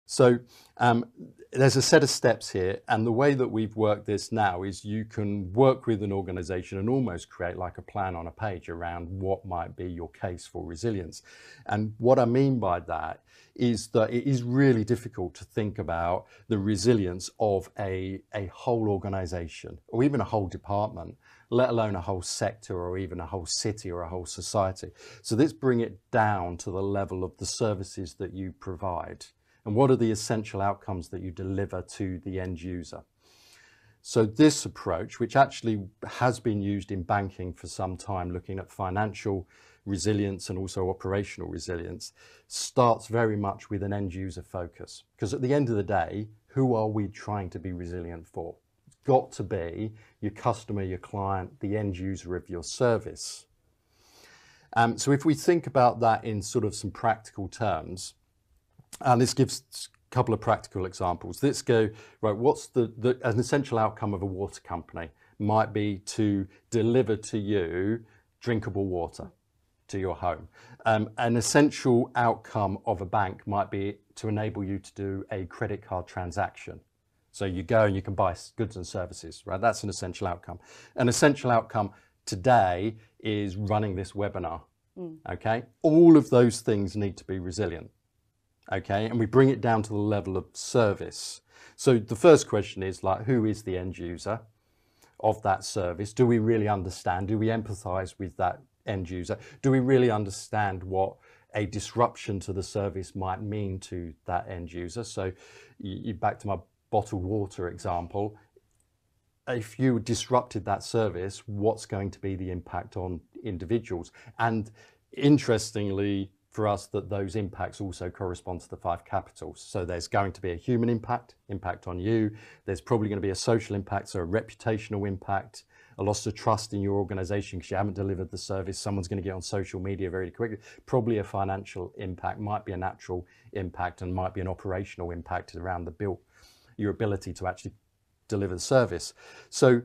So there's a set of steps here, and the way that we've worked this now is you can work with an organization and almost create like a plan on a page around what might be your case for resilience. And what I mean by that is that it is really difficult to think about the resilience of a whole organization or even a whole department, let alone a whole sector or even a whole city or a whole society. So let's bring it down to the level of the services that you provide. And what are the essential outcomes that you deliver to the end user? So this approach, which actually has been used in banking for some time, looking at financial resilience and also operational resilience, starts very much with an end user focus. Because at the end of the day, who are we trying to be resilient for? It's got to be your customer, your client, the end user of your service. So if we think about that in sort of some practical terms, and this gives a couple of practical examples. Let's go, right, what's an essential outcome of a water company? Might be to deliver to you drinkable water to your home. An essential outcome of a bank might be to enable you to do a credit card transaction. So you go and you can buy goods and services, right? That's an essential outcome. An essential outcome today is running this webinar, okay? All of those things need to be resilient. Okay, and we bring it down to the level of service. So the first question is like, who is the end user of that service? Do we really understand? Do we empathize with that end user? Do we really understand what a disruption to the service might mean to that end user? So you back to my bottled water example. If you disrupted that service, what's going to be the impact on individuals? And interestingly, for us, that those impacts also correspond to the 5 capitals. So there's going to be a human impact on you. There's probably going to be a social impact, so a reputational impact, a loss of trust in your organization because you haven't delivered the service. Someone's going to get on social media very quickly. Probably a financial impact, might be a natural impact, and might be an operational impact around your ability to actually deliver the service. So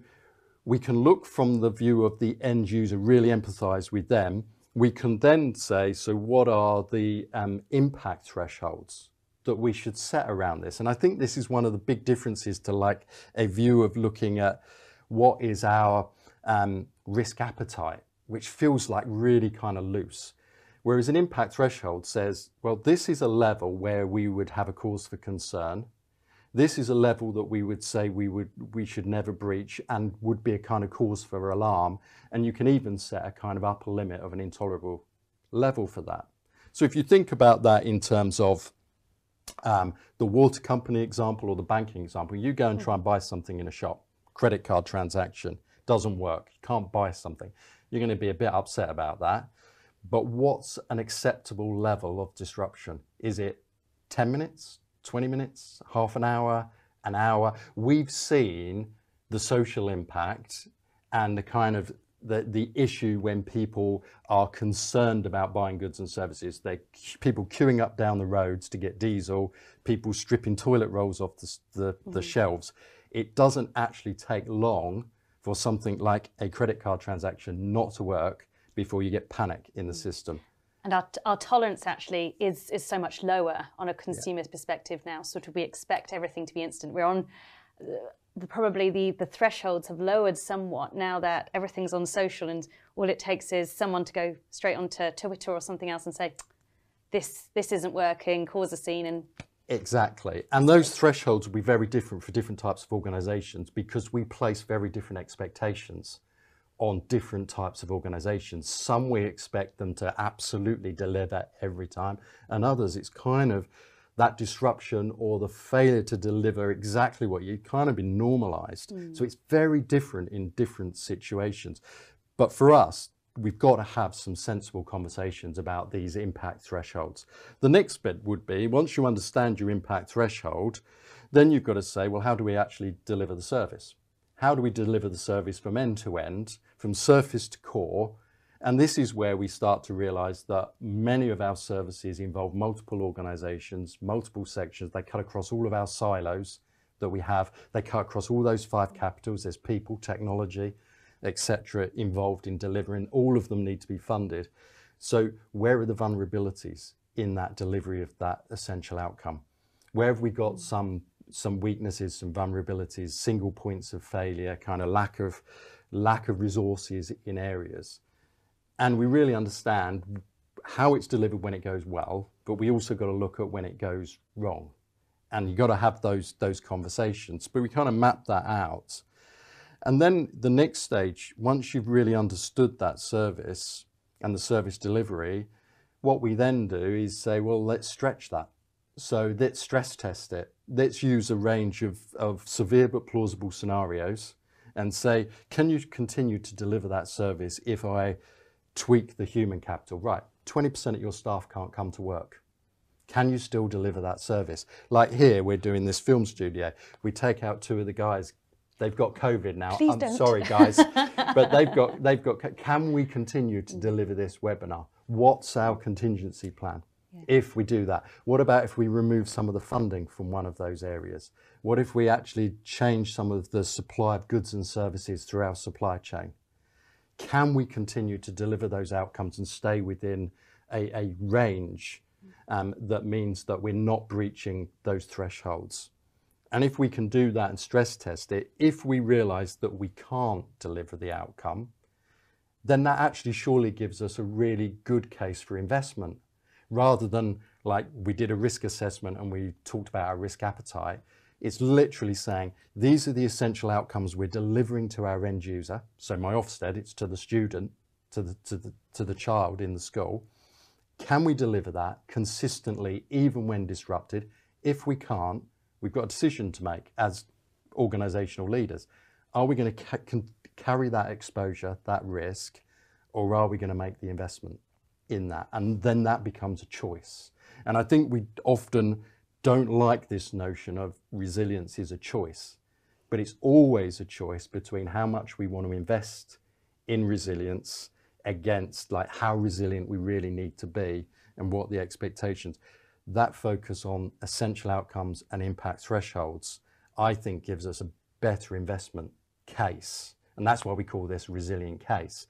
we can look from the view of the end user, really empathize with them. We can then say, so what are the impact thresholds that we should set around this? And I think this is one of the big differences to like a view of looking at what is our risk appetite, which feels like really kind of loose. Whereas an impact threshold says, well, this is a level where we would have a cause for concern. This is a level that we would say we should never breach and would be a kind of cause for alarm. And you can even set a kind of upper limit of an intolerable level for that. So if you think about that in terms of the water company example or the banking example, you go and try and buy something in a shop, credit card transaction, doesn't work, you can't buy something. You're going to be a bit upset about that. But what's an acceptable level of disruption? Is it 10 minutes? 20 minutes, half an hour, an hour? We've seen the social impact and the kind of the issue when people are concerned about buying goods and services. People queuing up down the roads to get diesel, people stripping toilet rolls off the shelves. It doesn't actually take long for something like a credit card transaction not to work before you get panic in the system. And our tolerance actually is so much lower on a consumer's perspective now. Sort of we expect everything to be instant. We're on probably the thresholds have lowered somewhat now that everything's on social, and all it takes is someone to go straight onto Twitter or something else and say, this isn't working, cause a scene. And exactly. And those thresholds will be very different for different types of organizations because we place very different expectations on different types of organizations. Some we expect them to absolutely deliver every time, and others it's kind of that disruption or the failure to deliver exactly what you kind of been normalized. So it's very different in different situations. But for us, we've got to have some sensible conversations about these impact thresholds. The next bit would be, once you understand your impact threshold, then you've got to say, well, how do we actually deliver the service? How do we deliver the service from end to end, from surface to core? And this is where we start to realize that many of our services involve multiple organizations, multiple sections. They cut across all of our silos that we have. They cut across all those 5 capitals. There's people, technology, etc. involved in delivering. All of them need to be funded. So where are the vulnerabilities in that delivery of that essential outcome? Where have we got some weaknesses, some vulnerabilities, single points of failure, kind of lack of resources in areas? And we really understand how it's delivered when it goes well, but we also got to look at when it goes wrong. And you've got to have those conversations. But we kind of map that out. And then the next stage, once you've really understood that service and the service delivery, what we then do is say, well, let's stretch that. So let's stress test it. Let's use a range of severe but plausible scenarios and say, can you continue to deliver that service if I tweak the human capital? Right, 20% of your staff can't come to work. Can you still deliver that service? Like here, we're doing this film studio. We take out 2 of the guys. They've got COVID now. Please I'm don't. sorry, guys, but they've got. Can we continue to deliver this webinar? What's our contingency plan? Yeah. If we do that, what about if we remove some of the funding from one of those areas? What if we actually change some of the supply of goods and services through our supply chain? Can we continue to deliver those outcomes and stay within a range that means that we're not breaching those thresholds? And if we can do that and stress test it, if we realize that we can't deliver the outcome, then that actually surely gives us a really good case for investment. Rather than like we did a risk assessment and we talked about our risk appetite, it's literally saying, these are the essential outcomes we're delivering to our end user. So my Ofsted, it's to the student, to the child in the school. Can we deliver that consistently, even when disrupted? If we can't, we've got a decision to make as organisational leaders. Are we going to carry that exposure, that risk, or are we going to make the investment in that? And then that becomes a choice. And I think we often don't like this notion of resilience is a choice, but it's always a choice between how much we want to invest in resilience against like how resilient we really need to be and what the expectations. That focus on essential outcomes and impact thresholds, I think gives us a better investment case. And that's why we call this resilient case.